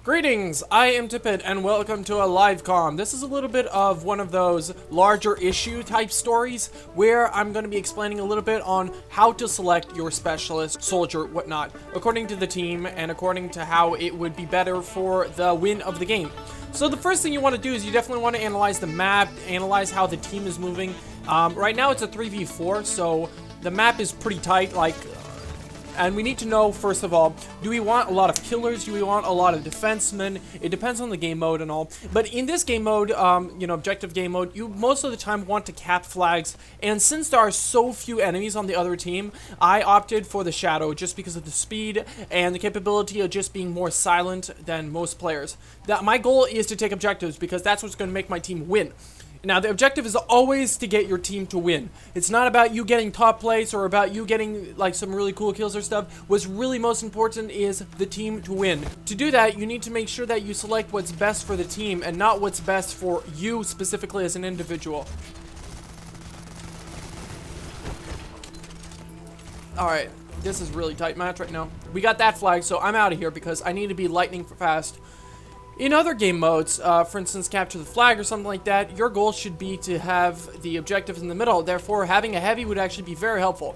Greetings, I am Tipit and welcome to a live comm. This is a little bit of one of those larger issue type stories where I'm going to be explaining a little bit on how to select your specialist, soldier, whatnot, according to the team and according to how it would be better for the win of the game. So the first thing you want to do is you definitely want to analyze the map, analyze how the team is moving. Right now it's a 3v4, so the map is pretty tight, and we need to know, first of all, do we want a lot of killers? Do we want a lot of defensemen? It depends on the game mode and all. But in this game mode, objective game mode, you most of the time want to cap flags. And since there are so few enemies on the other team, I opted for the Shadow just because of the speed and the capability of just being more silent than most players. My goal is to take objectives because that's what's going to make my team win. Now, the objective is always to get your team to win. It's not about you getting top place or about you getting, some really cool kills or stuff. What's really most important is the team to win. To do that, you need to make sure that you select what's best for the team and not what's best for you specifically as an individual. Alright, this is really tight match right now. We got that flag, so I'm out of here because I need to be lightning fast. In other game modes, for instance, capture the flag or something like that, your goal should be to have the objectives in the middle. Therefore, having a heavy would actually be very helpful.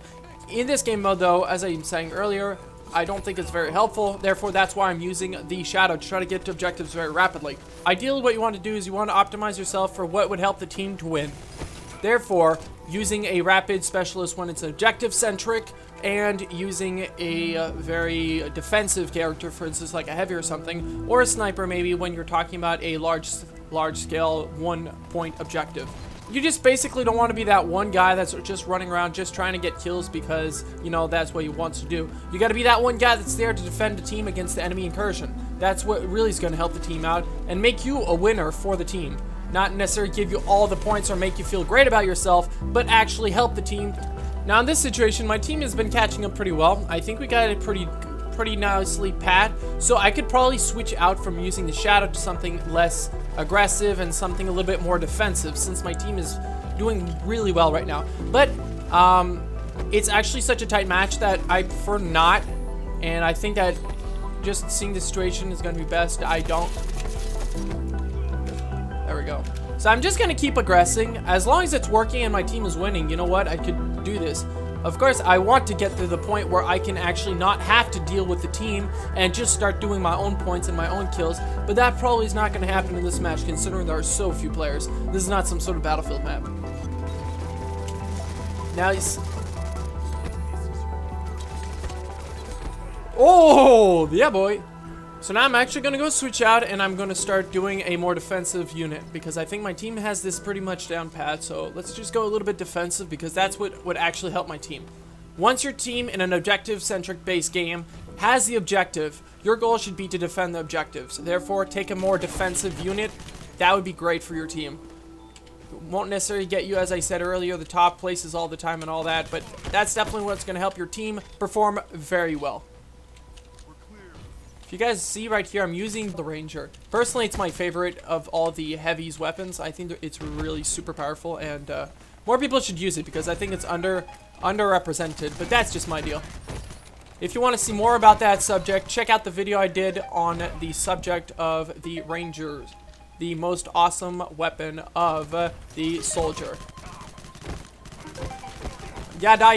In this game mode, though, as I was saying earlier, I don't think it's very helpful. Therefore, that's why I'm using the Shadow to try to get to objectives very rapidly. Ideally, what you want to do is you want to optimize yourself for what would help the team to win. Therefore, using a rapid specialist when it's objective-centric, and using a very defensive character, for instance, like a heavy or something, or a sniper maybe when you're talking about a large-scale one-point objective. You just basically don't want to be that one guy that's just running around just trying to get kills because, that's what he wants to do. You got to be that one guy that's there to defend the team against the enemy incursion. That's what really is going to help the team out and make you a winner for the team. Not necessarily give you all the points or make you feel great about yourself, but actually help the team. Now in this situation, my team has been catching up pretty well. I think we got it pretty nicely pat, so I could probably switch out from using the Shadow to something less aggressive and something a little bit more defensive since my team is doing really well right now. But it's actually such a tight match that I prefer not, and I think that just seeing the situation is going to be best. There we go. So I'm just going to keep aggressing. As long as it's working and my team is winning, you know what? I could do this. Of course, I want to get to the point where I can actually not have to deal with the team and just start doing my own points and my own kills. But that probably is not going to happen in this match considering there are so few players. This is not some sort of battlefield map. Now he's... Oh, yeah, boy. So now I'm actually going to go switch out and I'm going to start doing a more defensive unit because I think my team has this pretty much down pat. So let's just go a little bit defensive because that's what would actually help my team. Once your team in an objective-centric base game has the objective, your goal should be to defend the objectives. Therefore, take a more defensive unit. That would be great for your team. It won't necessarily get you, as I said earlier, the top places all the time and all that, but that's definitely what's going to help your team perform very well. If you guys see right here, I'm using the Ranger. Personally, it's my favorite of all the heavies weapons. I think it's really super powerful, and more people should use it because I think it's underrepresented, but that's just my deal. If you want to see more about that subject, check out the video I did on the subject of the Rangers, the most awesome weapon of the soldier. Yeah, die.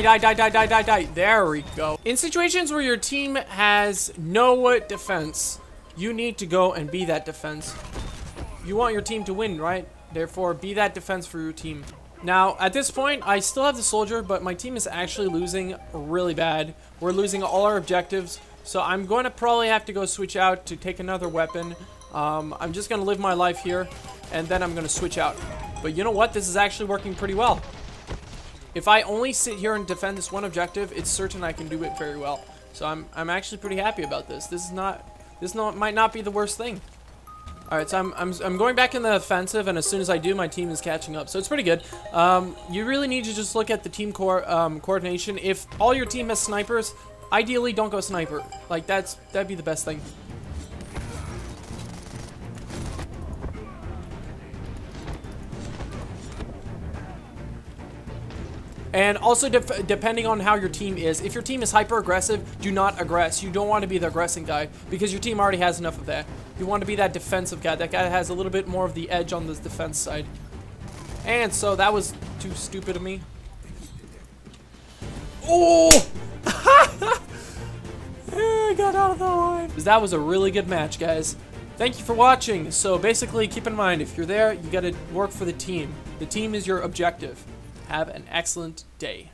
There we go. In situations where your team has no defense, you need to go and be that defense. You want your team to win, right? Therefore, be that defense for your team. Now, at this point, I still have the soldier, but my team is actually losing really bad. We're losing all our objectives, so I'm going to probably have to go switch out to take another weapon. I'm just going to live my life here, and then I'm going to switch out. But you know what? This is actually working pretty well. If I only sit here and defend this one objective, it's certain I can do it very well. So I'm actually pretty happy about this. This might not be the worst thing. All right, so I'm going back in the offensive, and as soon as I do, my team is catching up. So it's pretty good. You really need to just look at the team coordination. If all your team has snipers, ideally don't go sniper. That'd be the best thing. And also, depending on how your team is, if your team is hyper-aggressive, do not aggress. You don't want to be the aggressing guy, because your team already has enough of that. You want to be that defensive guy. That guy has a little bit more of the edge on the defense side. And so that was too stupid of me. Oh! I got out of the line. That was a really good match, guys. Thank you for watching. So basically, keep in mind, if you're there, you got to work for the team. The team is your objective. Have an excellent day.